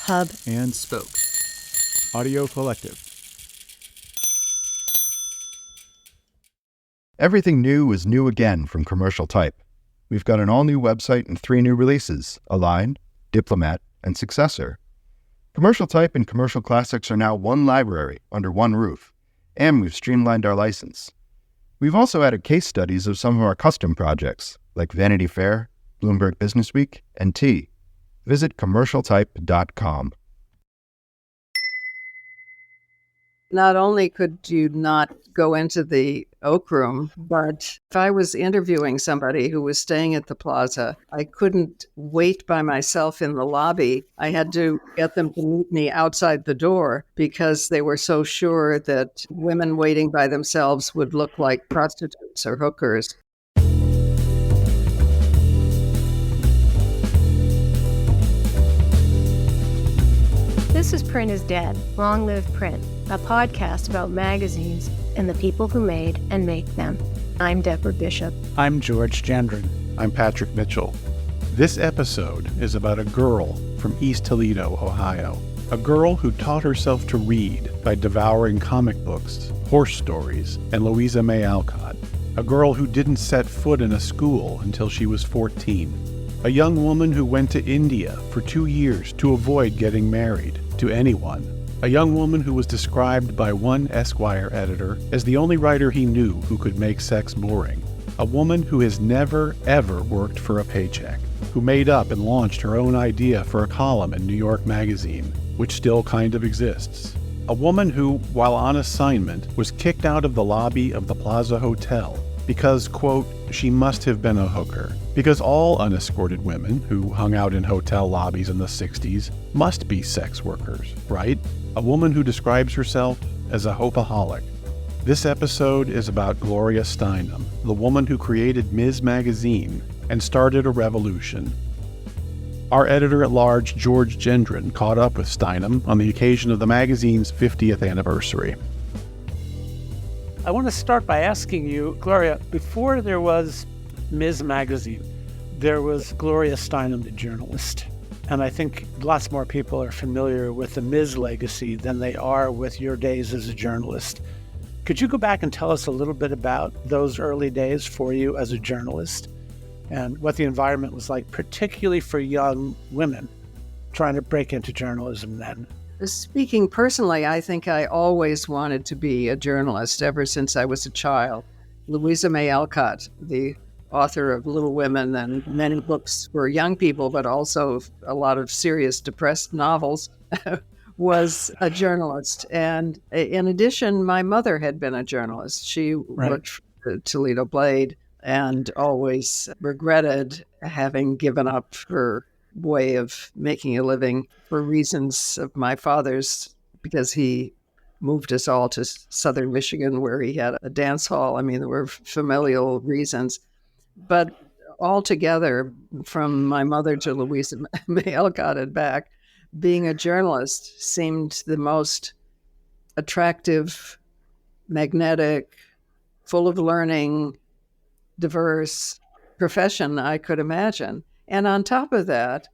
Hub, and Spoke. Audio Collective. Everything new is new again from Commercial Type. We've got an all-new website and 3 new releases: Align, Diplomat, and Successor. Commercial Type and Commercial Classics are now one library under one roof, and we've streamlined our license. We've also added case studies of some of our custom projects, like Vanity Fair, Bloomberg Businessweek, and T. Visit commercialtype.com. Not only could you not go into the Oak Room, but if I was interviewing somebody who was staying at the Plaza, I couldn't wait by myself in the lobby. I had to get them to meet me outside the door because they were so sure that women waiting by themselves would look like prostitutes or hookers. This is Print is Dead, Long Live Print, a podcast about magazines and the people who made and make them. I'm Deborah Bishop. I'm George Gendron. I'm Patrick Mitchell. This episode is about a girl from East Toledo, Ohio. A girl who taught herself to read by devouring comic books, horse stories, and Louisa May Alcott. A girl who didn't set foot in a school until she was 14. A young woman who went to India for 2 years to avoid getting married to anyone. A young woman who was described by one Esquire editor as the only writer he knew who could make sex boring. A woman who has never, ever worked for a paycheck, who made up and launched her own idea for a column in New York Magazine, which still kind of exists. A woman who, while on assignment, was kicked out of the lobby of the Plaza Hotel because, quote, she must have been a hooker. Because all unescorted women who hung out in hotel lobbies in the 60s must be sex workers, right? A woman who describes herself as a hope-aholic. This episode is about Gloria Steinem, the woman who created Ms. Magazine and started a revolution. Our editor-at-large, George Gendron, caught up with Steinem on the occasion of the magazine's 50th anniversary. I want to start by asking you, Gloria, before there was Ms. Magazine, there was Gloria Steinem, the journalist. And I think lots more people are familiar with the Ms. legacy than they are with your days as a journalist. Could you go back and tell us a little bit about those early days for you as a journalist and what the environment was like, particularly for young women trying to break into journalism then? Speaking personally, I think I always wanted to be a journalist ever since I was a child. Louisa May Alcott, the author of Little Women and many books for young people, but also a lot of serious depressed novels, was a journalist. And in addition, my mother had been a journalist. She worked for the Toledo Blade and always regretted having given up her way of making a living for reasons of my father's, because he moved us all to southern Michigan where he had a dance hall. I mean, there were familial reasons. But altogether, from my mother to Louisa May Alcott and back, being a journalist seemed the most attractive, magnetic, full of learning, diverse profession I could imagine. And on top of that,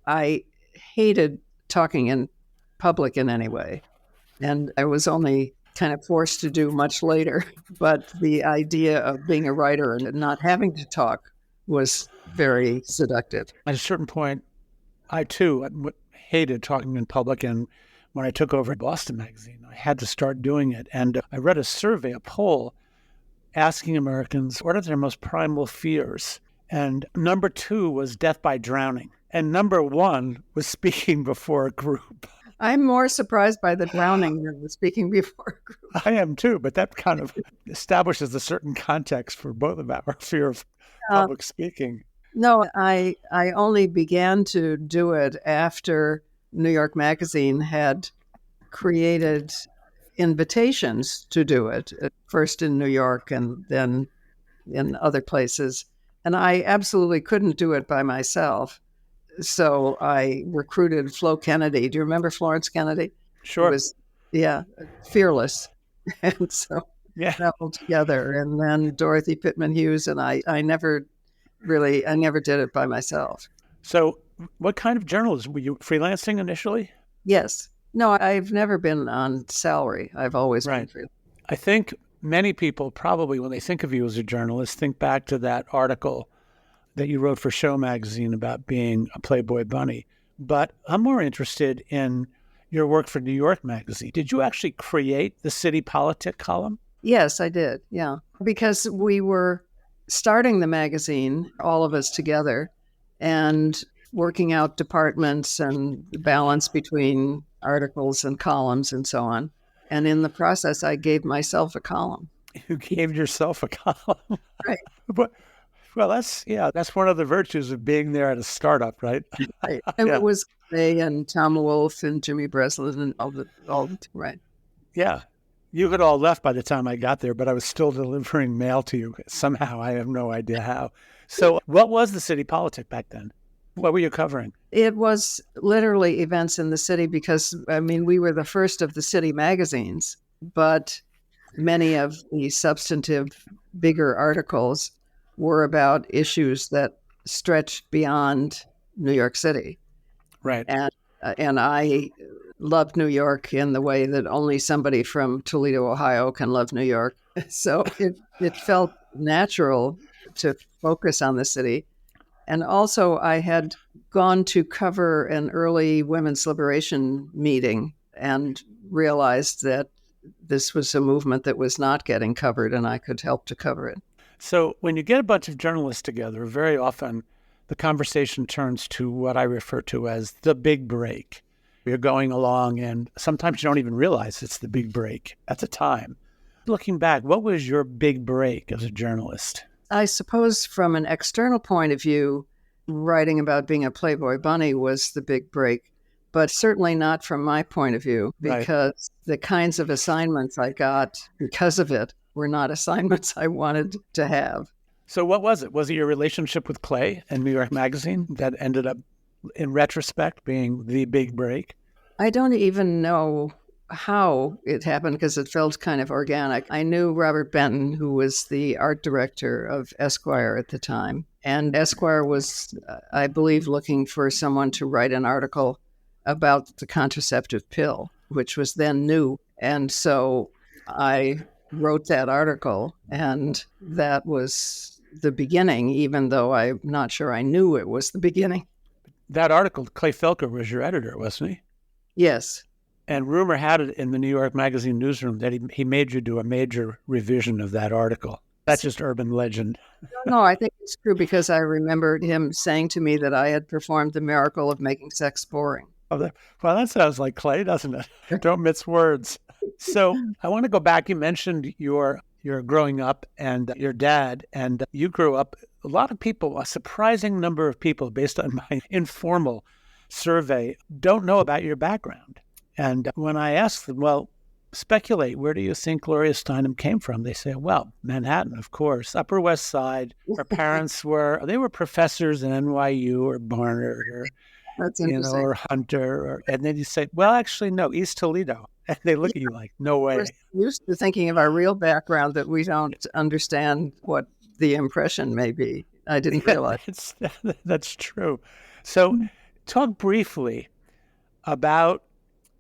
I hated talking in public in any way. And I was only kind of forced to do much later. But the idea of being a writer and not having to talk was very seductive. At a certain point, I too hated talking in public. And when I took over Boston Magazine, I had to start doing it. And I read a survey, a poll, asking Americans what are their most primal fears. And number 2 was death by drowning. And number 1 was speaking before a group. I'm more surprised by the drowning than the speaking before a group. I am too, but that kind of establishes a certain context for both of our fear of public speaking. No, I only began to do it after New York Magazine had created invitations to do it, first in New York and then in other places. And I absolutely couldn't do it by myself. So I recruited Flo Kennedy. Do you remember Florence Kennedy? Sure. Who was, fearless. And so traveled together. And then Dorothy Pittman Hughes. And I never did it by myself. So what kind of journalism? Were you freelancing initially? Yes. No, I've never been on salary. I've always been Right. free. I think many people probably, when they think of you as a journalist, think back to that article that you wrote for Show magazine about being a Playboy bunny. But I'm more interested in your work for New York Magazine. Did you actually create the city politic column? Yes, I did. Yeah. Because we were starting the magazine, all of us together, and working out departments and the balance between articles and columns and so on. And in the process, I gave myself a column. You gave yourself a column. Right. But, well, that's one of the virtues of being there at a startup, right? Right. And Yeah. it was Clay and Tom Wolfe and Jimmy Breslin and all right. Yeah. You had all left by the time I got there, but I was still delivering mail to you somehow. I have no idea how. So what was the city politic back then? What were you covering? It was literally events in the city because, we were the first of the city magazines, but many of the substantive, bigger articles were about issues that stretched beyond New York City. Right. And I loved New York in the way that only somebody from Toledo, Ohio can love New York. So it felt natural to focus on the city. And also I had gone to cover an early women's liberation meeting and realized that this was a movement that was not getting covered and I could help to cover it. So when you get a bunch of journalists together, very often the conversation turns to what I refer to as the big break. You're going along and sometimes you don't even realize it's the big break at the time. Looking back, what was your big break as a journalist? I suppose from an external point of view, writing about being a Playboy bunny was the big break, but certainly not from my point of view, because the kinds of assignments I got because of it were not assignments I wanted to have. So what was it? Was it your relationship with Clay and New York Magazine that ended up, in retrospect, being the big break? I don't even know how it happened because it felt kind of organic. I knew Robert Benton, who was the art director of Esquire at the time. And Esquire was, I believe, looking for someone to write an article about the contraceptive pill, which was then new. And so I wrote that article, and that was the beginning, even though I'm not sure I knew it was the beginning. That article, Clay Felker was your editor, wasn't he? Yes. And rumor had it in the New York Magazine newsroom that he made you do a major revision of that article. That's just urban legend. No, I think it's true because I remembered him saying to me that I had performed the miracle of making sex boring. Well, that sounds like Clay, doesn't it? Don't mince words. So I want to go back. You mentioned your growing up and your dad, and you grew up, a lot of people, a surprising number of people, based on my informal survey, don't know about your background. And when I ask them, well, speculate, where do you think Gloria Steinem came from? They say, well, Manhattan, of course, Upper West Side. Her parents they were professors in NYU or Barnard or, That's interesting. or Hunter. And then you say, well, actually, no, East Toledo. And they look at you like, no way. We're used to thinking of our real background that we don't understand what the impression may be. I didn't realize. That's true. So talk briefly about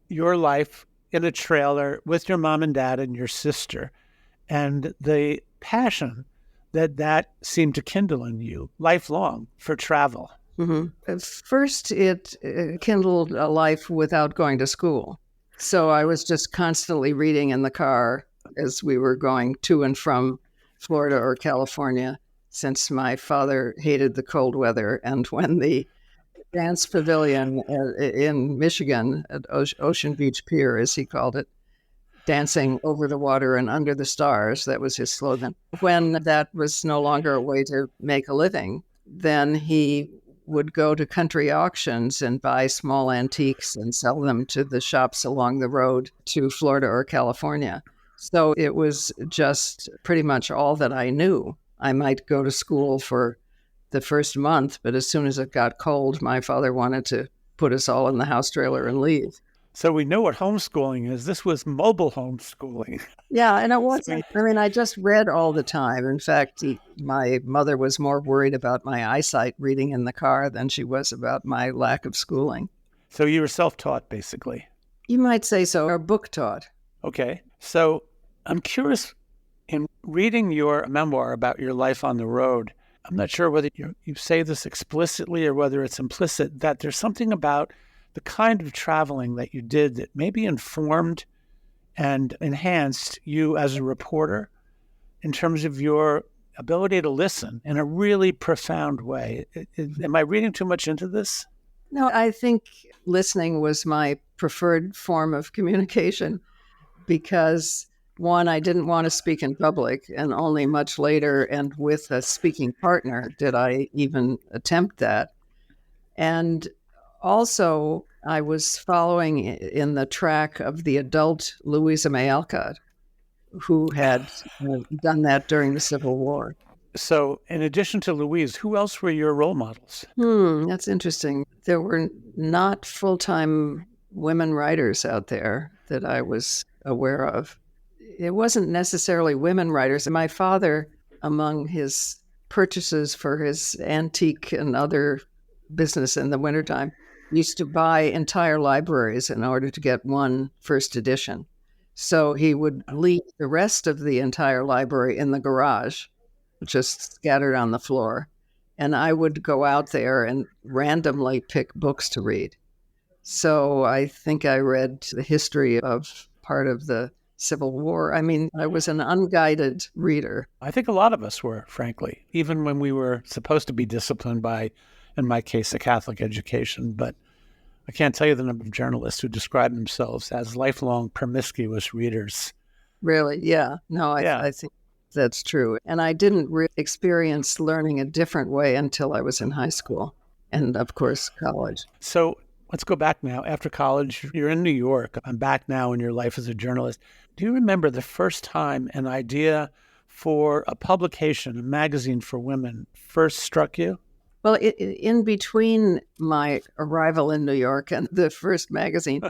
your life in a trailer with your mom and dad and your sister and the passion that seemed to kindle in you lifelong for travel. Mm-hmm. At first, it kindled a life without going to school. So I was just constantly reading in the car as we were going to and from Florida or California, since my father hated the cold weather. And when the dance pavilion in Michigan at Ocean Beach Pier, as he called it, dancing over the water and under the stars, that was his slogan. When that was no longer a way to make a living, then he would go to country auctions and buy small antiques and sell them to the shops along the road to Florida or California. So it was just pretty much all that I knew. I might go to school for the first month, but as soon as it got cold, my father wanted to put us all in the house trailer and leave. So we know what homeschooling is. This was mobile homeschooling. Yeah, and it wasn't. I mean, I just read all the time. In fact, my mother was more worried about my eyesight reading in the car than she was about my lack of schooling. So you were self-taught, basically. You might say so, or book taught. Okay. So I'm curious, in reading your memoir about your life on the road, I'm not sure whether you say this explicitly or whether it's implicit, that there's something about the kind of traveling that you did that maybe informed and enhanced you as a reporter in terms of your ability to listen in a really profound way. Am I reading too much into this? No, I think listening was my preferred form of communication because, one, I didn't want to speak in public, and only much later and with a speaking partner did I even attempt that. And also, I was following in the track of the adult Louisa May Alcott, who had done that during the Civil War. So in addition to Louise, who else were your role models? That's interesting. There were not full-time women writers out there that I was aware of. It wasn't necessarily women writers. My father, among his purchases for his antique and other business in the wintertime, used to buy entire libraries in order to get one first edition. So he would leave the rest of the entire library in the garage, just scattered on the floor. And I would go out there and randomly pick books to read. So I think I read the history of part of the Civil War. I mean, I was an unguided reader. I think a lot of us were, frankly, even when we were supposed to be disciplined by, in my case, a Catholic education. But I can't tell you the number of journalists who describe themselves as lifelong promiscuous readers. Really? Yeah. No, I think that's true. And I didn't experience learning a different way until I was in high school and, of course, college. So let's go back now. After college, you're in New York. I'm back now in your life as a journalist. Do you remember the first time an idea for a publication, a magazine for women, first struck you? Well, in between my arrival in New York and the first magazine, I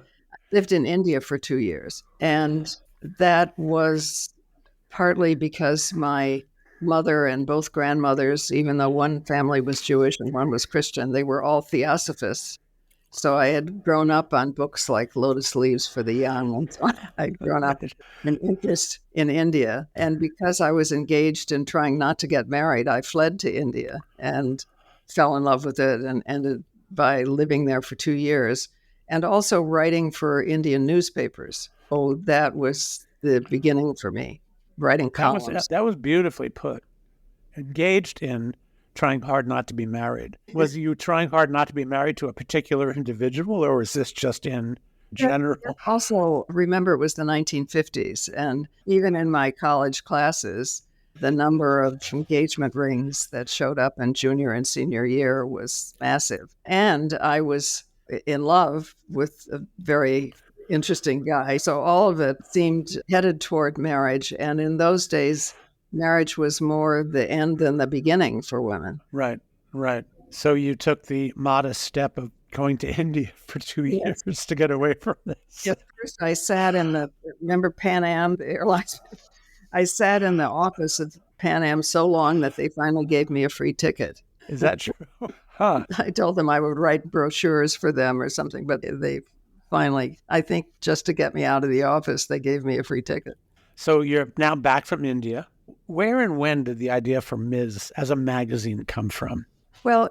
lived in India for 2 years. And that was partly because my mother and both grandmothers, even though one family was Jewish and one was Christian, they were all theosophists. So I had grown up on books like Lotus Leaves for the Young. And so I'd grown up in an interest in India. And because I was engaged in trying not to get married, I fled to India and fell in love with it and ended by living there for 2 years and also writing for Indian newspapers. Oh, that was the beginning for me, writing columns. That was beautifully put. Engaged in trying hard not to be married. Was you trying hard not to be married to a particular individual, or was this just in general? Also, remember, it was the 1950s, and even in my college classes, the number of engagement rings that showed up in junior and senior year was massive. And I was in love with a very interesting guy. So all of it seemed headed toward marriage. And in those days, marriage was more the end than the beginning for women. Right. So you took the modest step of going to India for 2 years to get away from this. Yes. First, I sat remember Pan Am, the airlines? I sat in the office of Pan Am so long that they finally gave me a free ticket. Is that true? Huh. I told them I would write brochures for them or something, but they finally, I think just to get me out of the office, they gave me a free ticket. So you're now back from India. Where and when did the idea for Ms. as a magazine come from? Well,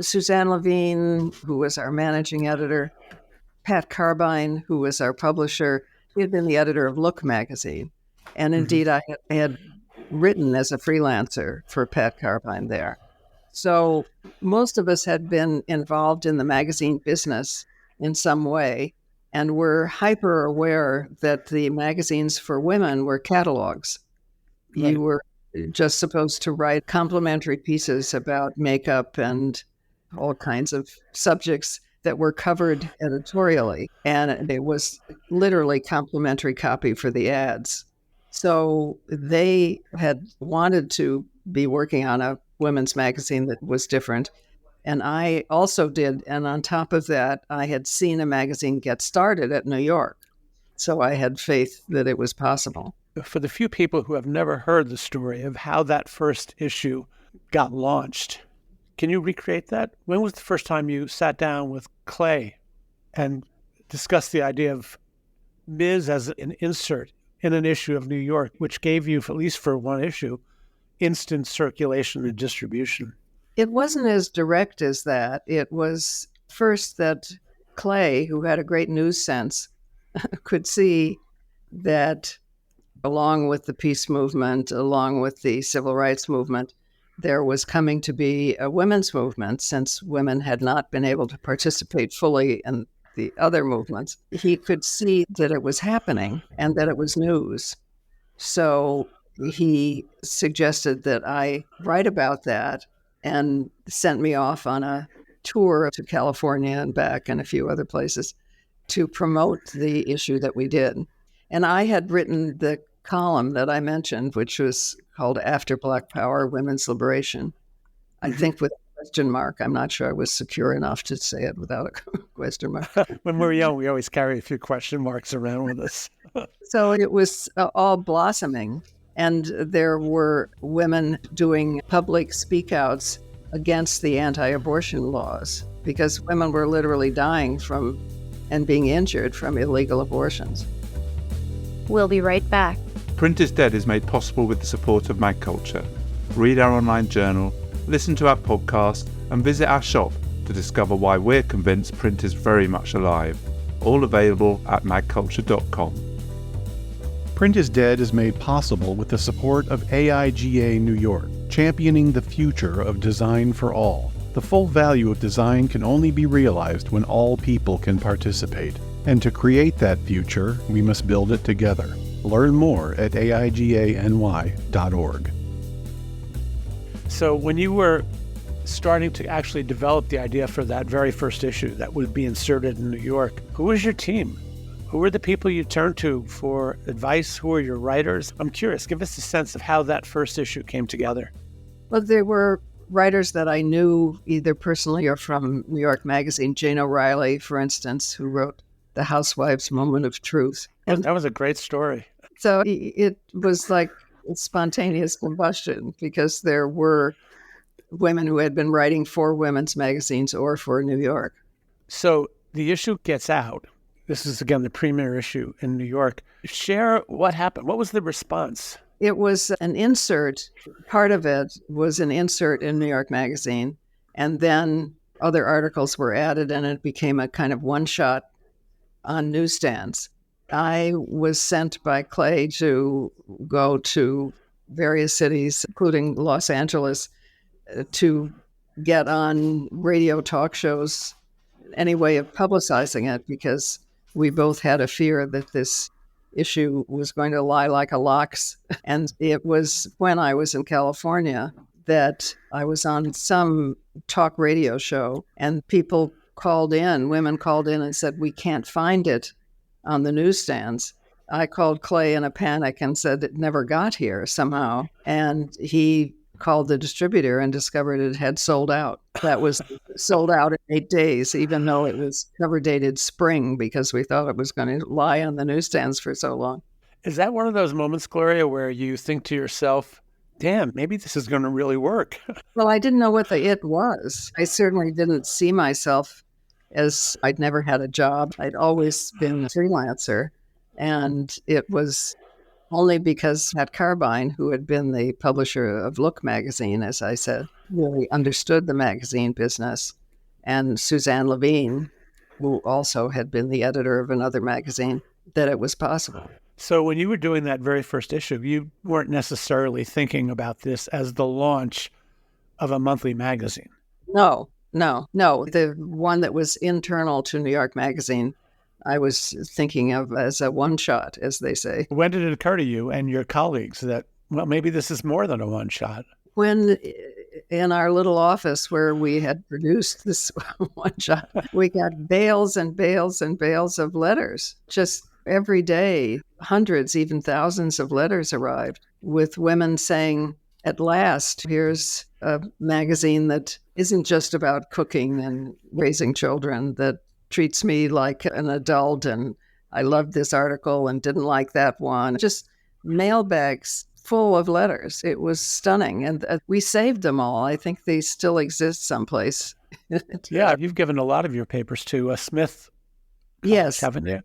Suzanne Levine, who was our managing editor, Pat Carbine, who was our publisher, he had been the editor of Look magazine. And indeed, I had written as a freelancer for Pat Carbine there. So most of us had been involved in the magazine business in some way and were hyper aware that the magazines for women were catalogs. Right. You were just supposed to write complimentary pieces about makeup and all kinds of subjects that were covered editorially. And it was literally complimentary copy for the ads. So they had wanted to be working on a women's magazine that was different. And I also did. And on top of that, I had seen a magazine get started at New York. So I had faith that it was possible. For the few people who have never heard the story of how that first issue got launched, can you recreate that? When was the first time you sat down with Clay and discussed the idea of Ms. as an insert in an issue of New York, which gave you, at least for one issue, instant circulation and distribution? It wasn't as direct as that. It was first that Clay, who had a great news sense, could see that along with the peace movement, along with the civil rights movement, there was coming to be a women's movement, since women had not been able to participate fully in the other movements. He could see that it was happening and that it was news. So he suggested that I write about that and sent me off on a tour to California and back and a few other places to promote the issue that we did. And I had written the column that I mentioned, which was called After Black Power, Women's Liberation. I think with a question mark. I'm not sure I was secure enough to say it without a question mark. When we're young, we always carry a few question marks around with us. So it was all blossoming. And there were women doing public speak-outs against the anti-abortion laws because women were literally dying from and being injured from illegal abortions. We'll be right back. Print is Dead is made possible with the support of Mag Culture. Read our online journal, listen to our podcast, and visit our shop to discover why we're convinced print is very much alive. All available at magculture.com. Print is Dead is made possible with the support of AIGA New York, championing the future of design for all. The full value of design can only be realized when all people can participate. And to create that future, we must build it together. Learn more at aigany.org. So when you were starting to actually develop the idea for that very first issue that would be inserted in New York, who was your team? Who were the people you turned to for advice? Who were your writers? I'm curious. Give us a sense of how that first issue came together. Well, there were writers that I knew either personally or from New York Magazine. Jane O'Reilly, for instance, who wrote The Housewife's Moment of Truth. And that was a great story. So it was like spontaneous combustion because there were women who had been writing for women's magazines or for New York. So the issue gets out. This is, again, the premier issue in New York. Share what happened. What was the response? It was an insert. Part of it was an insert in New York Magazine, and then other articles were added, and it became a kind of one-shot on newsstands. I was sent by Clay to go to various cities, including Los Angeles, to get on radio talk shows, any way of publicizing it, because we both had a fear that this issue was going to lie like a lox. And it was when I was in California that I was on some talk radio show, and people called in, women called in and said, we can't find it on the newsstands. I called Clay in a panic and said it never got here somehow. And he called the distributor and discovered it had sold out. That was sold out in 8 days, even though it was cover dated spring, because we thought it was going to lie on the newsstands for so long. Is that one of those moments, Gloria, where you think to yourself, damn, maybe this is going to really work? Well, I didn't know what the it was. I certainly didn't see myself as I'd never had a job. I'd always been a freelancer. And it was only because Pat Carbine, who had been the publisher of Look magazine, as I said, really understood the magazine business, and Suzanne Levine, who also had been the editor of another magazine, that it was possible. So when you were doing that very first issue, you weren't necessarily thinking about this as the launch of a monthly magazine. No. The one that was internal to New York Magazine, I was thinking of as a one-shot, as they say. When did it occur to you and your colleagues that, well, maybe this is more than a one-shot? When in our little office where we had produced this one-shot, we got bales and bales and bales of letters. Just every day, hundreds, even thousands of letters arrived with women saying, at last, here's a magazine that isn't just about cooking and raising children, that treats me like an adult and I loved this article and didn't like that one. Just mailbags full of letters. It was stunning. And we saved them all. I think they still exist someplace. Yeah, you've given a lot of your papers to Smith College, Yes. haven't you?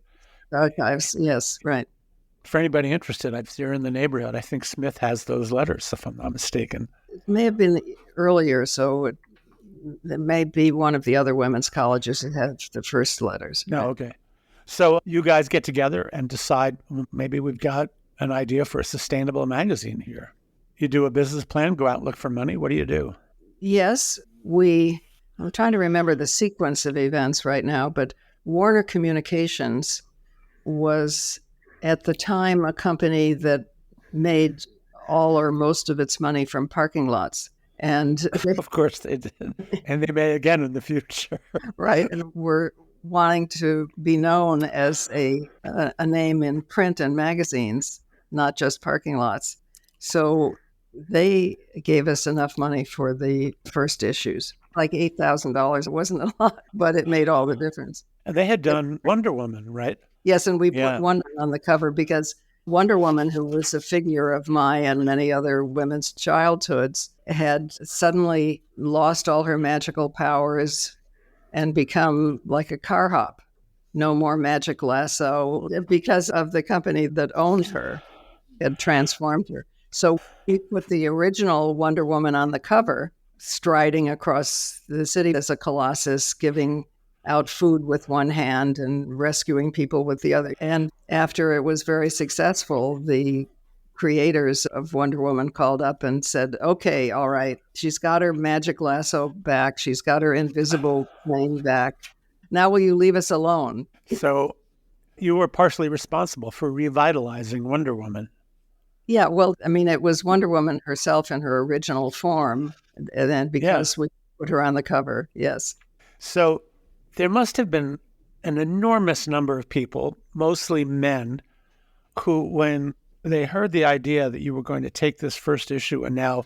Archives. Yes, right. For anybody interested, if you're in the neighborhood, I think Smith has those letters, if I'm not mistaken. It may have been earlier, so it may be one of the other women's colleges that had the first letters. No, okay. So you guys get together and decide maybe we've got an idea for a sustainable magazine here. You do a business plan, go out and look for money. What do you do? Yes, I'm trying to remember the sequence of events right now, but Warner Communications was at the time a company that made all or most of its money from parking lots. And of course they did. And they may again in the future. Right. And we're wanting to be known as a name in print and magazines, not just parking lots. So they gave us enough money for the first issues, like $8,000. It wasn't a lot, but it made all the difference. And they had done Wonder Woman, right? Yes, and we put Wonder on the cover because Wonder Woman, who was a figure of my and many other women's childhoods, had suddenly lost all her magical powers and become like a car hop. No more magic lasso because of the company that owned her had transformed her. So we put the original Wonder Woman on the cover, striding across the city as a colossus, giving out food with one hand and rescuing people with the other. And after it was very successful, the creators of Wonder Woman called up and said, okay, all right, she's got her magic lasso back. She's got her invisible plane back. Now will you leave us alone? So you were partially responsible for revitalizing Wonder Woman. Yeah, well, I mean, it was Wonder Woman herself in her original form. And then because we put her on the cover, yes. So there must have been an enormous number of people, mostly men, who, when they heard the idea that you were going to take this first issue and now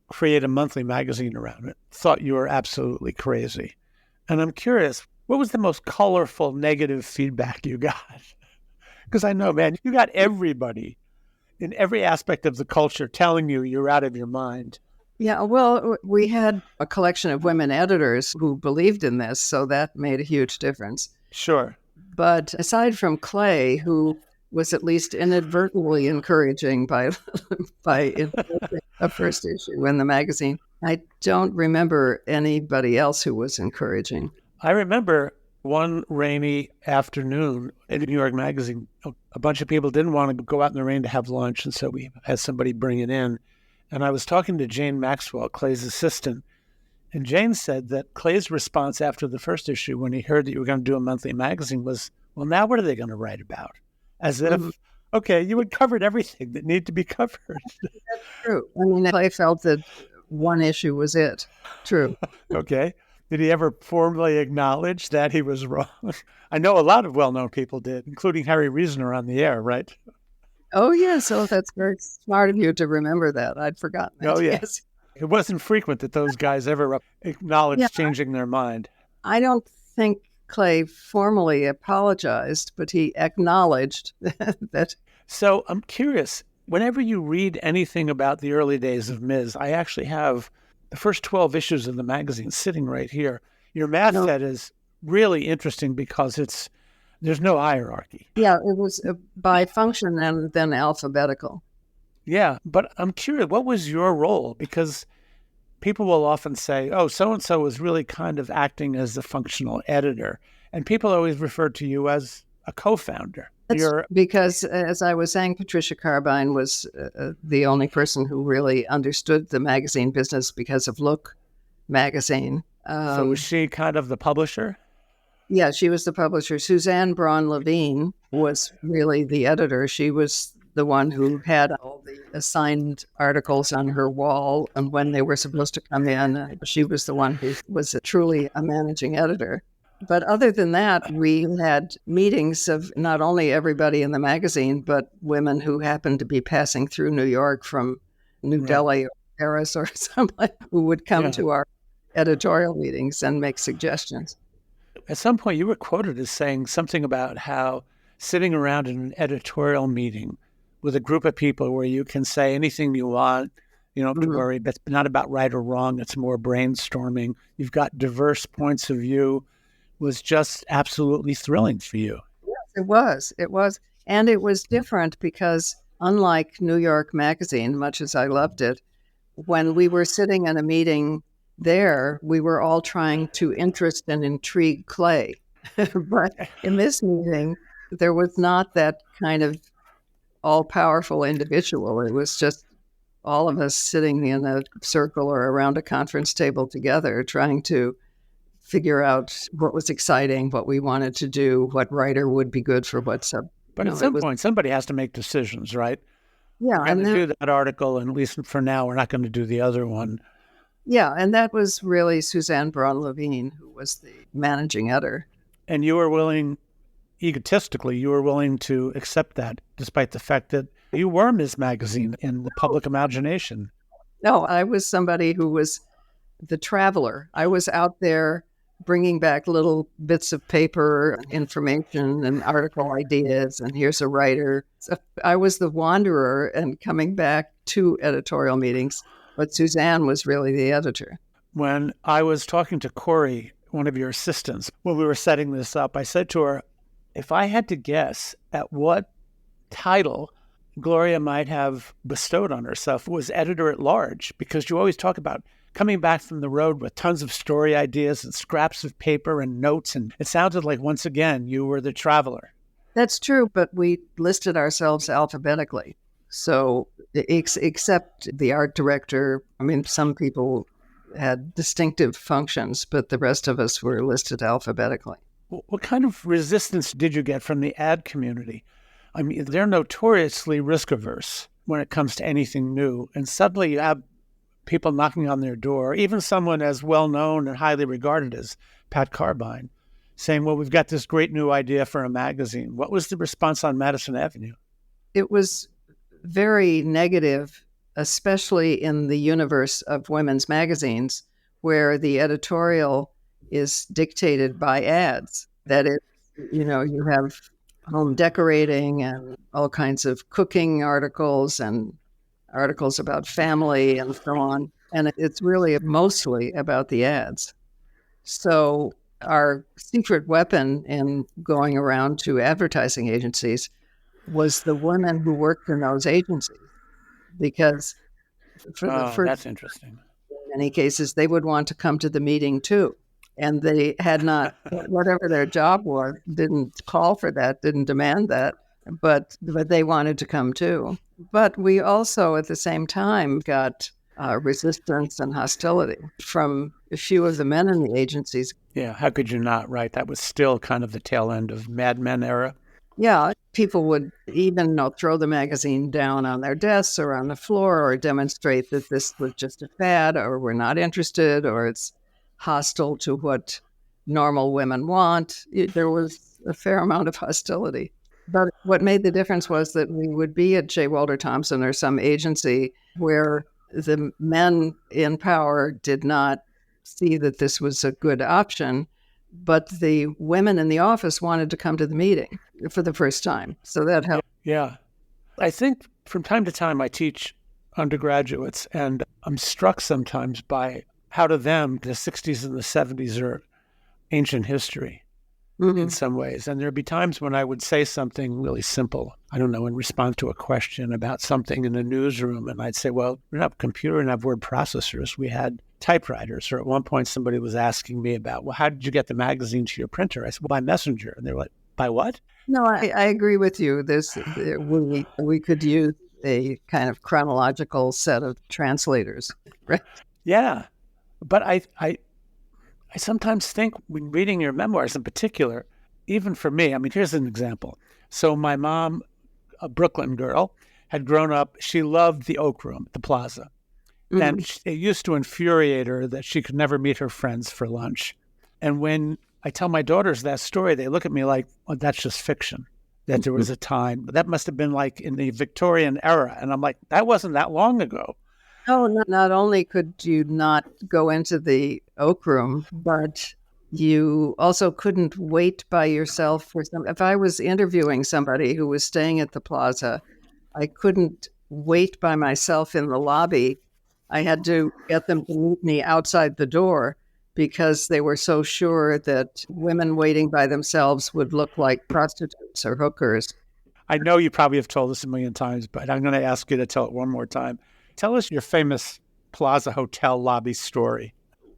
create a monthly magazine around it, thought you were absolutely crazy. And I'm curious, what was the most colorful negative feedback you got? Because I know, man, you got everybody in every aspect of the culture telling you you're out of your mind. Yeah, well, we had a collection of women editors who believed in this, so that made a huge difference. Sure. But aside from Clay, who was at least inadvertently encouraging by a first issue in the magazine, I don't remember anybody else who was encouraging. I remember one rainy afternoon in New York Magazine, a bunch of people didn't want to go out in the rain to have lunch, and so we had somebody bring it in. And I was talking to Jane Maxwell, Clay's assistant, and Jane said that Clay's response after the first issue, when he heard that you were going to do a monthly magazine, was, well, now what are they going to write about? As if, okay, you had covered everything that needed to be covered. That's true. I mean, Clay felt that one issue was it. True. Okay. Did he ever formally acknowledge that he was wrong? I know a lot of well-known people did, including Harry Reasoner on the air, right? Oh, yes. Oh, that's very smart of you to remember that. I'd forgotten that. Oh, yeah. Yes. It wasn't frequent that those guys ever acknowledged changing their mind. I don't think Clay formally apologized, but he acknowledged that. So I'm curious, whenever you read anything about the early days of Ms., I actually have the first 12 issues of the magazine sitting right here. Your math set is really interesting because there's no hierarchy. Yeah, it was by function and then alphabetical. Yeah, but I'm curious, what was your role? Because people will often say, oh, so-and-so was really kind of acting as the functional editor. And people always refer to you as a co-founder. Because, as I was saying, Patricia Carbine was the only person who really understood the magazine business because of Look magazine. So was she kind of the publisher? Yeah, she was the publisher. Suzanne Braun-Levine was really the editor. She was the one who had all the assigned articles on her wall and when they were supposed to come in. She was the one who was truly a managing editor. But other than that, we had meetings of not only everybody in the magazine, but women who happened to be passing through New York from New Delhi Harris or someone who would come to our editorial meetings and make suggestions. At some point, you were quoted as saying something about how sitting around in an editorial meeting with a group of people where you can say anything you want, you don't have to worry, but it's not about right or wrong. It's more brainstorming. You've got diverse points of view, was just absolutely thrilling for you. Yes, it was. It was. And it was different because unlike New York Magazine, much as I loved it, when we were sitting in a meeting there, we were all trying to interest and intrigue Clay. But in this meeting, there was not that kind of all-powerful individual. It was just all of us sitting in a circle or around a conference table together, trying to figure out what was exciting, what we wanted to do, what writer would be good for what sub. But at some point, somebody has to make decisions, right? Yeah. We're going to do that article, and at least for now, we're not going to do the other one. Yeah, and that was really Suzanne Braun-Levine, who was the managing editor. And you were willing, egotistically, you were willing to accept that, despite the fact that you were Ms. Magazine in the public imagination. No, I was somebody who was the traveler. I was out there bringing back little bits of paper, information, and article ideas, and here's a writer. So I was the wanderer and coming back to editorial meetings, but Suzanne was really the editor. When I was talking to Corey, one of your assistants, when we were setting this up, I said to her, if I had to guess at what title Gloria might have bestowed on herself, it was editor-at-large, because you always talk about coming back from the road with tons of story ideas and scraps of paper and notes, and it sounded like, once again, you were the traveler. That's true, but we listed ourselves alphabetically. So except the art director, I mean, some people had distinctive functions, but the rest of us were listed alphabetically. What kind of resistance did you get from the ad community? I mean, they're notoriously risk-averse when it comes to anything new, and suddenly you have people knocking on their door, even someone as well-known and highly regarded as Pat Carbine, saying, well, we've got this great new idea for a magazine. What was the response on Madison Avenue? It was very negative, especially in the universe of women's magazines, where the editorial is dictated by ads. That is, you have home decorating and all kinds of cooking articles and articles about family and so on. And it's really mostly about the ads. So our secret weapon in going around to advertising agencies was the women who worked in those agencies, because for the first, that's interesting. In many cases, they would want to come to the meeting too. And they had not, whatever their job was, didn't call for that, didn't demand that, but they wanted to come too. But we also, at the same time, got resistance and hostility from a few of the men in the agencies. Yeah, how could you not, right? That was still kind of the tail end of Mad Men era. Yeah, people would even throw the magazine down on their desks or on the floor, or demonstrate that this was just a fad, or we're not interested, or it's hostile to what normal women want. There was a fair amount of hostility. But what made the difference was that we would be at J. Walter Thompson or some agency where the men in power did not see that this was a good option, but the women in the office wanted to come to the meeting for the first time. So that helped. Yeah. I think from time to time I teach undergraduates, and I'm struck sometimes by how to them the 60s and the 70s are ancient history in some ways. And there'd be times when I would say something really simple, I don't know, in response to a question about something in the newsroom. And I'd say, well, we don't have a computer and have word processors. We had typewriters. Or at one point, somebody was asking me about, well, how did you get the magazine to your printer? I said, well, by messenger. And they were like, by what? No, I agree with you. We could use a kind of chronological set of translators, right? Yeah. But I sometimes think, when reading your memoirs in particular, even for me, I mean, here's an example. So my mom, a Brooklyn girl, had grown up, she loved the Oak Room at the Plaza. And it used to infuriate her that she could never meet her friends for lunch. And when I tell my daughters that story, they look at me like, oh, that's just fiction, that there was a time. But that must have been like in the Victorian era. And I'm like, that wasn't that long ago. Oh, not only could you not go into the Oak Room, but you also couldn't wait by yourself for some. If I was interviewing somebody who was staying at the Plaza, I couldn't wait by myself in the lobby. I had to get them to meet me outside the door because they were so sure that women waiting by themselves would look like prostitutes or hookers. I know you probably have told this a million times, but I'm going to ask you to tell it one more time. Tell us your famous Plaza Hotel lobby story.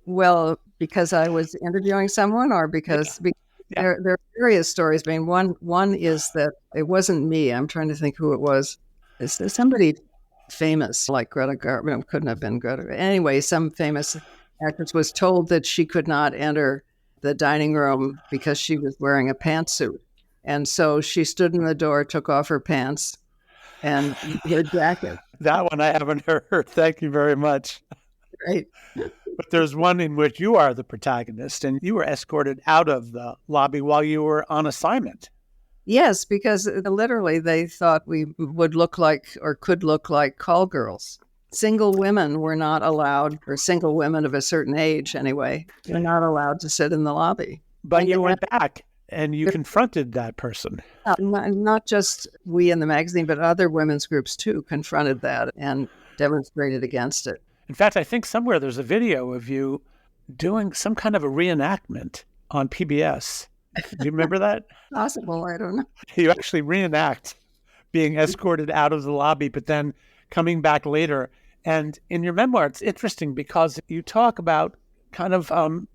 Well, because I was interviewing someone, or because Yeah. there are various stories. I mean, one is that it wasn't me. I'm trying to think who it was. Is there somebody famous like Greta Garbo? Couldn't have been Greta. Anyway, some famous actress was told that she could not enter the dining room because she was wearing a pantsuit. And so she stood in the door, took off her pants and her jacket. That one I haven't heard. Thank you very much. Right. But there's one in which you are the protagonist and you were escorted out of the lobby while you were on assignment. Yes, because literally they thought we would look like or could look like call girls. Single women were not allowed, or single women of a certain age anyway, were not allowed to sit in the lobby. But you went back and you confronted that person. Not just we in the magazine, but other women's groups too confronted that and demonstrated against it. In fact, I think somewhere there's a video of you doing some kind of a reenactment on PBS. Do you remember that? Possible, I don't know. You actually reenact being escorted out of the lobby, but then coming back later. And in your memoir, it's interesting because you talk about kind of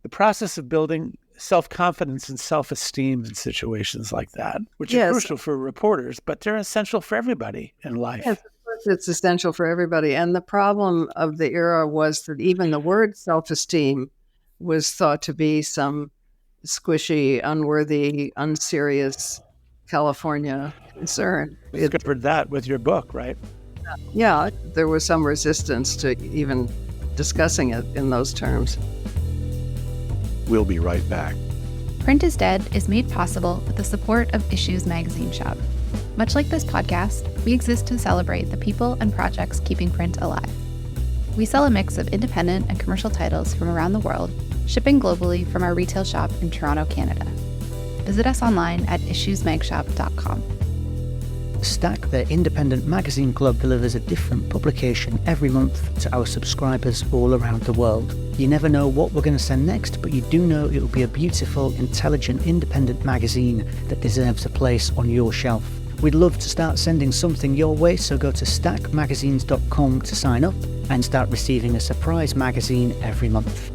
the process of building self-confidence and self-esteem in situations like that, which are crucial for reporters, but they're essential for everybody in life. Yes, of course it's essential for everybody. And the problem of the era was that even the word self-esteem was thought to be some squishy, unworthy, unserious California concern. You discovered that with your book, right? Yeah, there was some resistance to even discussing it in those terms. We'll be right back. Print is Dead is made possible with the support of Issues Magazine Shop. Much like this podcast, we exist to celebrate the people and projects keeping print alive. We sell a mix of independent and commercial titles from around the world, shipping globally from our retail shop in Toronto, Canada. Visit us online at issuesmagshop.com. Stack, the independent magazine club, delivers a different publication every month to our subscribers all around the world. You never know what we're going to send next, but you do know it will be a beautiful, intelligent, independent magazine that deserves a place on your shelf. We'd love to start sending something your way, so go to stackmagazines.com to sign up and start receiving a surprise magazine every month.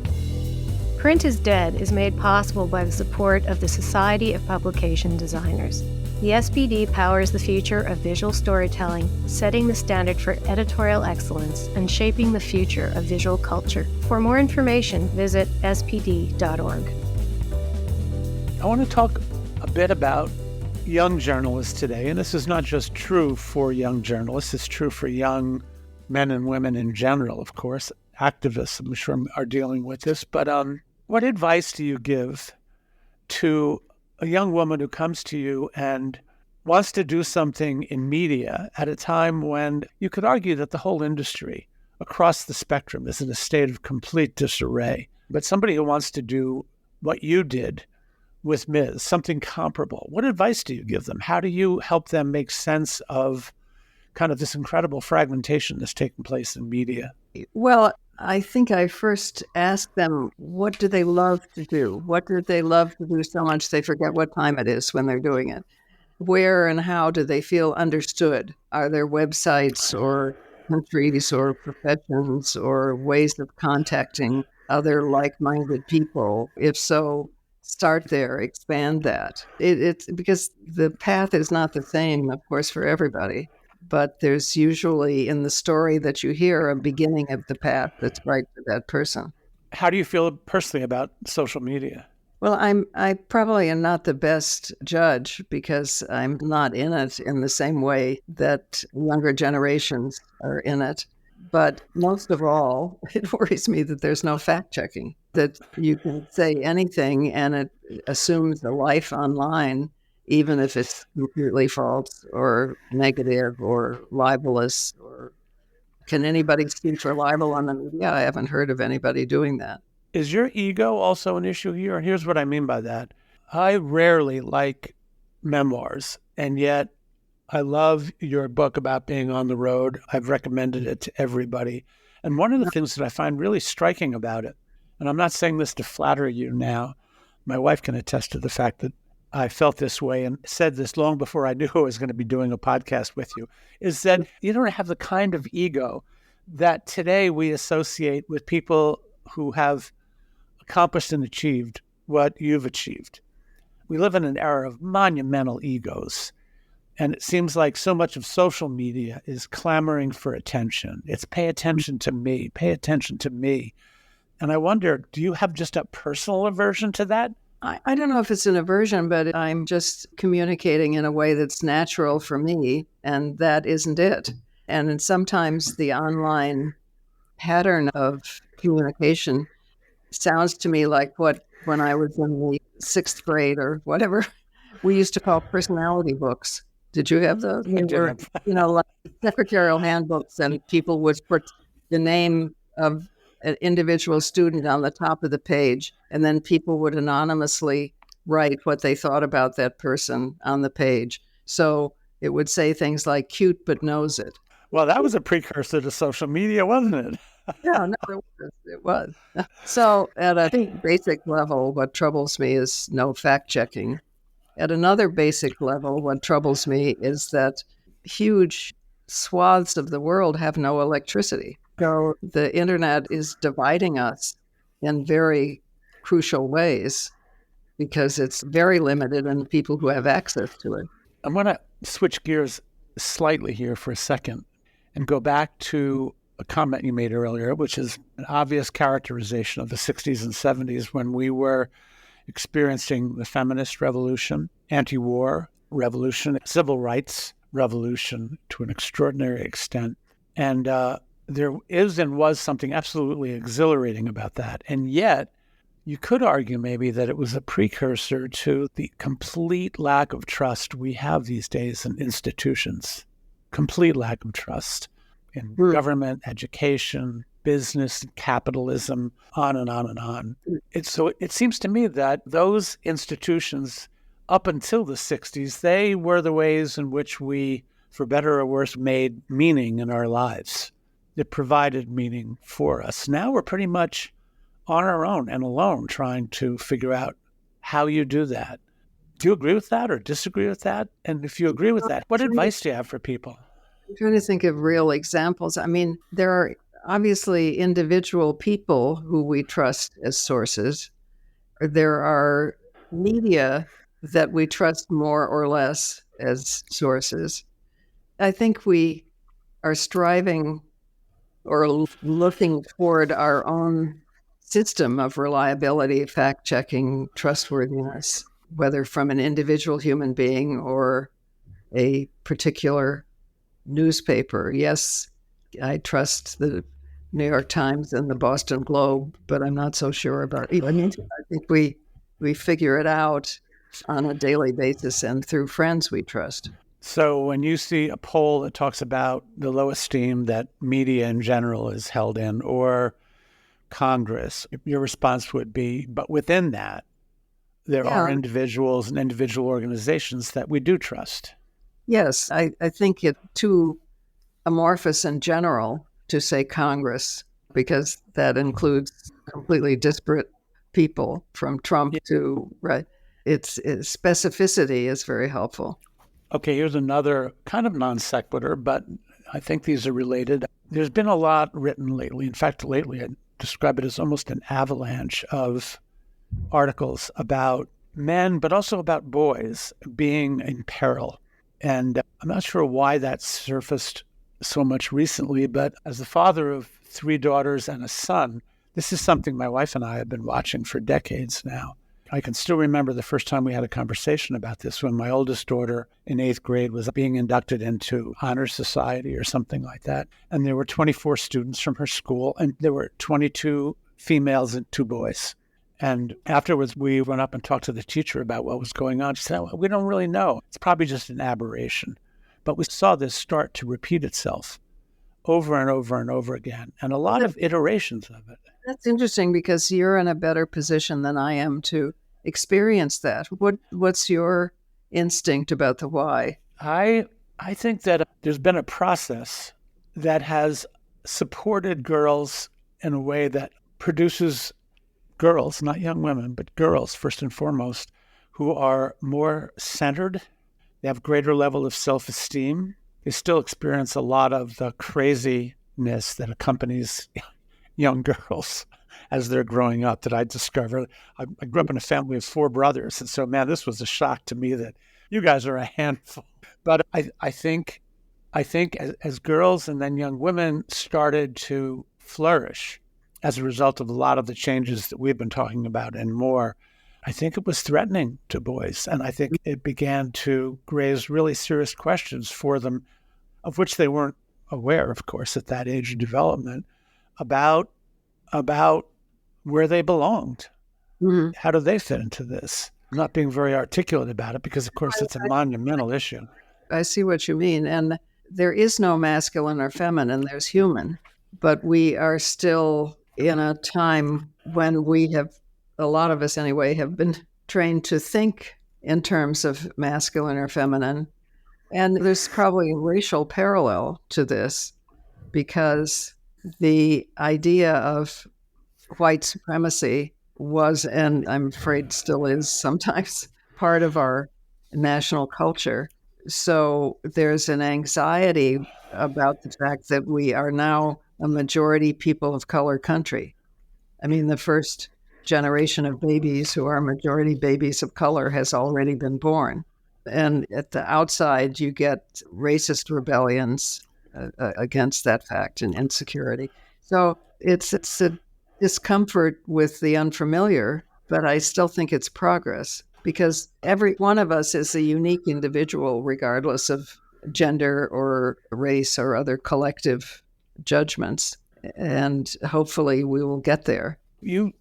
Print is Dead is made possible by the support of the Society of Publication Designers. The SPD powers the future of visual storytelling, setting the standard for editorial excellence and shaping the future of visual culture. For more information, visit spd.org. I want to talk a bit about young journalists today, and this is not just true for young journalists, it's true for young men and women in general, of course. Activists, I'm sure, are dealing with this, but what advice do you give to a young woman who comes to you and wants to do something in media at a time when you could argue that the whole industry across the spectrum is in a state of complete disarray, but somebody who wants to do what you did with Ms., something comparable, what advice do you give them? How do you help them make sense of kind of this incredible fragmentation that's taking place in media? Well, I think I first asked them, what do they love to do? What do they love to do so much they forget what time it is when they're doing it? Where and how do they feel understood? Are there websites or countries or professions or ways of contacting other like-minded people? If so, start there, expand that. It's because the path is not the same, of course, for everybody. But there's usually in the story that you hear a beginning of the path that's right for that person. How do you feel personally about social media? Well, I probably am not the best judge because I'm not in it in the same way that younger generations are in it. But most of all, it worries me that there's no fact checking, that you can say anything and it assumes a life online, even if it's completely false or negative or libelous or can anybody seem reliable on the media? I haven't heard of anybody doing that. Is your ego also an issue here? And here's what I mean by that. I rarely like memoirs, and yet I love your book about being on the road. I've recommended it to everybody. And one of the things that I find really striking about it, and I'm not saying this to flatter you now, my wife can attest to the fact that I felt this way and said this long before I knew I was going to be doing a podcast with you, is that you don't have the kind of ego that today we associate with people who have accomplished and achieved what you've achieved. We live in an era of monumental egos. And it seems like so much of social media is clamoring for attention. It's pay attention to me, pay attention to me. And I wonder, do you have just a personal aversion to that? I don't know if it's an aversion, but I'm just communicating in a way that's natural for me, and that isn't it. And sometimes the online pattern of communication sounds to me like what when I was in the 6th grade or whatever, we used to call personality books. Did you have those? Like secretarial handbooks, and people would put the name of an individual student on the top of the page, and then people would anonymously write what they thought about that person on the page. So it would say things like cute but knows it. Well, that was a precursor to social media, wasn't it? Yeah, no, it was. So at a basic level, what troubles me is no fact-checking. At another basic level, what troubles me is that huge swaths of the world have no electricity. So the internet is dividing us in very crucial ways because it's very limited in people who have access to it. I'm going to switch gears slightly here for a second and go back to a comment you made earlier, which is an obvious characterization of the 60s and 70s when we were experiencing the feminist revolution, anti-war revolution, civil rights revolution to an extraordinary extent. And there is and was something absolutely exhilarating about that. And yet, you could argue maybe that it was a precursor to the complete lack of trust we have these days in institutions. Complete lack of trust in government, education, business, capitalism, on and on and on. So it seems to me that those institutions, up until the 60s, they were the ways in which we, for better or worse, made meaning in our lives. It provided meaning for us. Now we're pretty much on our own and alone trying to figure out how you do that. Do you agree with that or disagree with that? And if you agree with that, what advice do you have for people? I'm trying to think of real examples. I mean, there are obviously individual people who we trust as sources. There are media that we trust more or less as sources. I think we are striving or looking toward our own system of reliability, fact-checking, trustworthiness, whether from an individual human being or a particular newspaper. Yes, I trust the New York Times and the Boston Globe, but I'm not so sure about it. I mean, I think we figure it out on a daily basis and through friends we trust. So when you see a poll that talks about the low esteem that media in general is held in, or Congress, your response would be, but within that, there are individuals and individual organizations that we do trust. Yes, I think it's too amorphous in general to say Congress, because that includes completely disparate people from Trump to, right. Its specificity is very helpful. Okay, here's another kind of non sequitur, but I think these are related. There's been a lot written lately. In fact, lately, I describe it as almost an avalanche of articles about men, but also about boys being in peril. And I'm not sure why that surfaced so much recently, but as the father of 3 daughters and a son, this is something my wife and I have been watching for decades now. I can still remember the first time we had a conversation about this when my oldest daughter in 8th grade was being inducted into Honor Society or something like that. And there were 24 students from her school, and there were 22 females and 2 boys. And afterwards, we went up and talked to the teacher about what was going on. She said, well, we don't really know. It's probably just an aberration. But we saw this start to repeat itself over and over and over again, and a lot of iterations of it. That's interesting because you're in a better position than I am to experience that. What's your instinct about the why? I think that there's been a process that has supported girls in a way that produces girls, not young women, but girls first and foremost, who are more centered. They have greater level of self-esteem. They still experience a lot of the craziness that accompanies young girls as they're growing up that I discovered. I grew up in a family of 4 brothers. And so, man, this was a shock to me that you guys are a handful. But I think as girls and then young women started to flourish as a result of a lot of the changes that we've been talking about and more, I think it was threatening to boys. And I think it began to raise really serious questions for them, of which they weren't aware, of course, at that age of development, about where they belonged. Mm-hmm. How do they fit into this? Not being very articulate about it because, of course, it's a monumental issue. I see what you mean. And there is no masculine or feminine, there's human. But we are still in a time when we have, a lot of us anyway, have been trained to think in terms of masculine or feminine. And there's probably a racial parallel to this because the idea of white supremacy was, and I'm afraid still is sometimes, part of our national culture. So there's an anxiety about the fact that we are now a majority people of color country. I mean, the first generation of babies who are majority babies of color has already been born. And at the outside, you get racist rebellions against that fact and insecurity. So it's a discomfort with the unfamiliar, but I still think it's progress because every one of us is a unique individual, regardless of gender or race or other collective judgments. And hopefully we will get there. You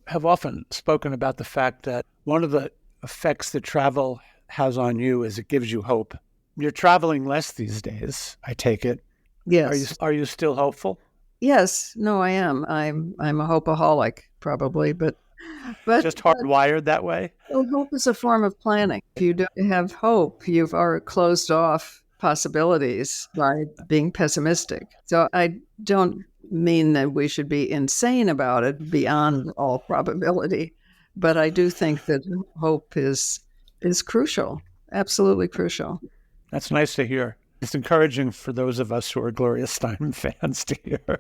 have often spoken about the fact that one of the effects that travel has on you is it gives you hope. You're traveling less these days, I take it. Yes. Are you still hopeful? Yes. No, I am. I'm a hope-aholic, probably, but just hardwired that way? Well, hope is a form of planning. If you don't have hope, you've already closed off possibilities by being pessimistic. So I don't mean that we should be insane about it beyond all probability, but I do think that hope is crucial, absolutely crucial. That's nice to hear. It's encouraging for those of us who are Gloria Steinem fans to hear.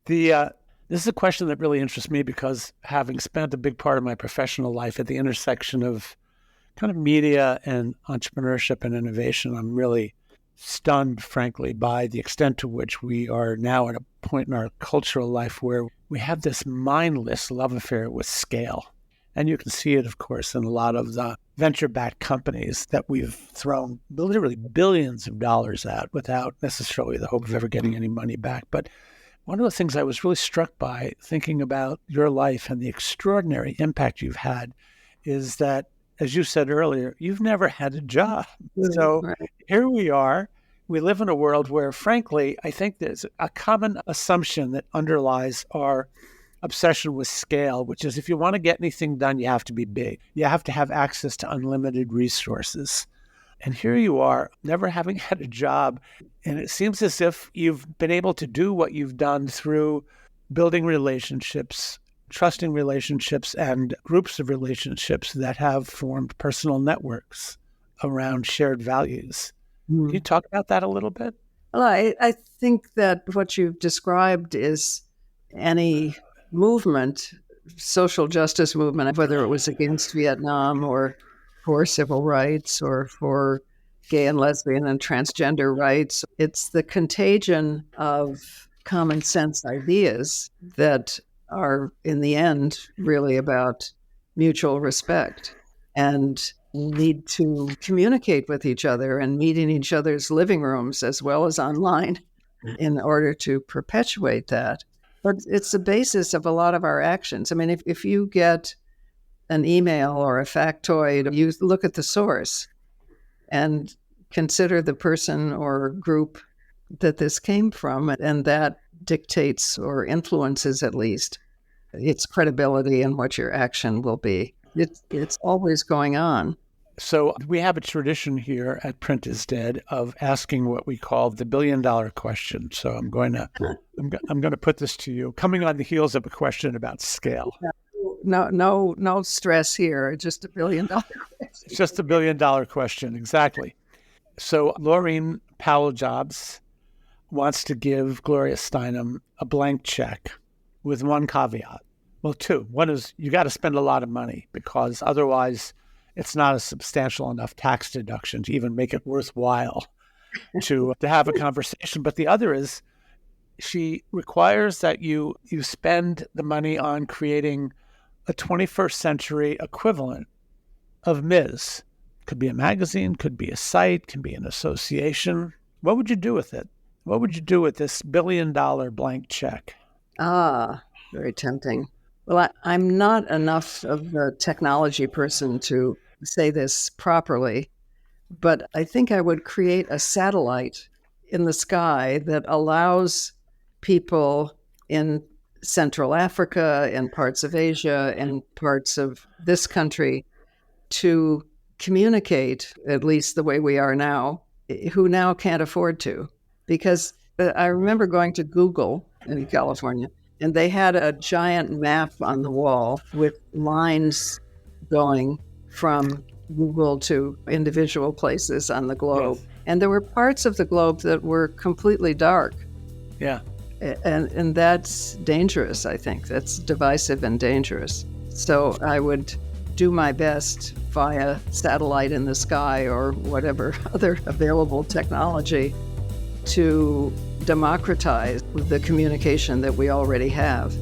This is a question that really interests me because having spent a big part of my professional life at the intersection of kind of media and entrepreneurship and innovation, I'm really stunned, frankly, by the extent to which we are now at a point in our cultural life where we have this mindless love affair with scale. And you can see it, of course, in a lot of the venture-backed companies that we've thrown literally billions of dollars at without necessarily the hope of ever getting any money back. But one of the things I was really struck by thinking about your life and the extraordinary impact you've had is that, as you said earlier, you've never had a job. So here we are. We live in a world where, frankly, I think there's a common assumption that underlies our obsession with scale, which is if you want to get anything done, you have to be big. You have to have access to unlimited resources. And here you are, never having had a job. And it seems as if you've been able to do what you've done through building relationships, trusting relationships, and groups of relationships that have formed personal networks around shared values. Can you talk about that a little bit? Well, I think that what you've described is any movement, social justice movement, whether it was against Vietnam or for civil rights or for gay and lesbian and transgender rights. It's the contagion of common sense ideas that are, in the end, really about mutual respect and need to communicate with each other and meet in each other's living rooms as well as online in order to perpetuate that. But it's the basis of a lot of our actions. I mean, if you get an email or a factoid, you look at the source and consider the person or group that this came from, and that dictates or influences at least its credibility and what your action will be. It's always going on. So we have a tradition here at Print is Dead of asking what we call the $1 billion question. So I'm going to put this to you, coming on the heels of a question about scale. No stress here. Just $1 billion question. It's just $1 billion question, exactly. So Laureen Powell-Jobs wants to give Gloria Steinem a blank check with one caveat. Well, two. One is you got to spend a lot of money because otherwise it's not a substantial enough tax deduction to even make it worthwhile to have a conversation. But the other is she requires that you spend the money on creating a 21st century equivalent of Ms. Could be a magazine, could be a site, could be an association. What would you do with it? What would you do with this $1 billion blank check? Very tempting. Well, I'm not enough of a technology person to say this properly, but I think I would create a satellite in the sky that allows people in Central Africa and parts of Asia and parts of this country to communicate, at least the way we are now, who now can't afford to. Because I remember going to Google in California, and they had a giant map on the wall with lines going from Google to individual places on the globe. Yes. And there were parts of the globe that were completely dark. Yeah. And that's dangerous, I think. That's divisive and dangerous. So I would do my best via satellite in the sky or whatever other available technology to democratize the communication that we already have.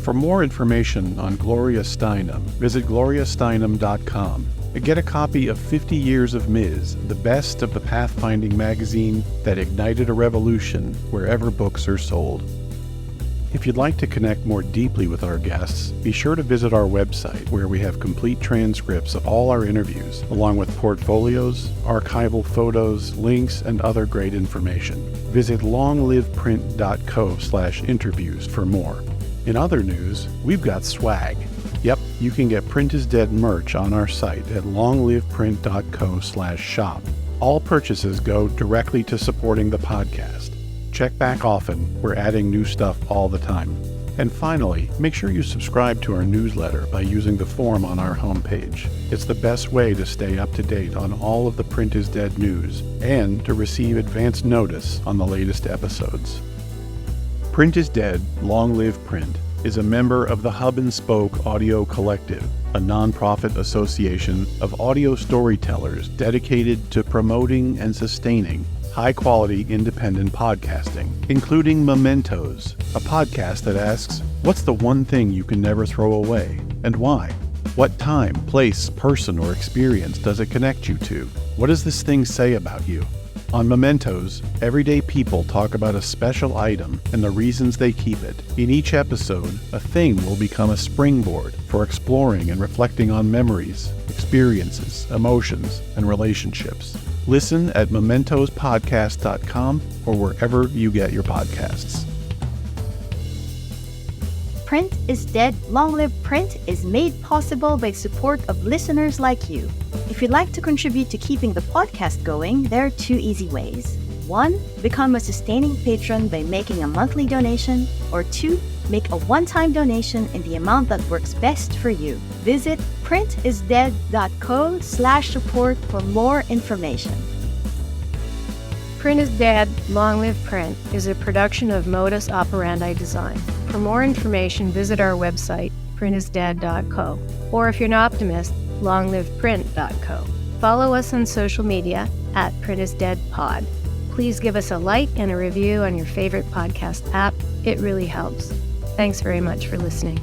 For more information on Gloria Steinem, visit gloriasteinem.com and get a copy of 50 Years of Ms., the best of the pathfinding magazine that ignited a revolution wherever books are sold. If you'd like to connect more deeply with our guests, be sure to visit our website where we have complete transcripts of all our interviews, along with portfolios, archival photos, links, and other great information. Visit longliveprint.co/interviews for more. In other news, we've got swag. Yep, you can get Print is Dead merch on our site at longliveprint.co/shop. All purchases go directly to supporting the podcast. Check back often. We're adding new stuff all the time. And finally, make sure you subscribe to our newsletter by using the form on our homepage. It's the best way to stay up to date on all of the Print is Dead news and to receive advance notice on the latest episodes. Print is Dead, Long Live Print is a member of the Hub and Spoke Audio Collective, a nonprofit association of audio storytellers dedicated to promoting and sustaining high-quality independent podcasting, including Mementos, a podcast that asks, what's the one thing you can never throw away, and why? What time, place, person, or experience does it connect you to? What does this thing say about you? On Mementos, everyday people talk about a special item and the reasons they keep it. In each episode, a thing will become a springboard for exploring and reflecting on memories, experiences, emotions, and relationships. Listen at mementospodcast.com or wherever you get your podcasts. Print is Dead, Long Live Print is made possible by support of listeners like you. If you'd like to contribute to keeping the podcast going, there are 2 easy ways. 1, become a sustaining patron by making a monthly donation, or 2, make a one-time donation in the amount that works best for you. Visit printisdead.co/support for more information. Print is Dead, Long Live Print is a production of Modus Operandi Design. For more information, visit our website, printisdead.co, or if you're an optimist, longliveprint.co. Follow us on social media at printisdeadpod. Please give us a like and a review on your favorite podcast app. It really helps. Thanks very much for listening.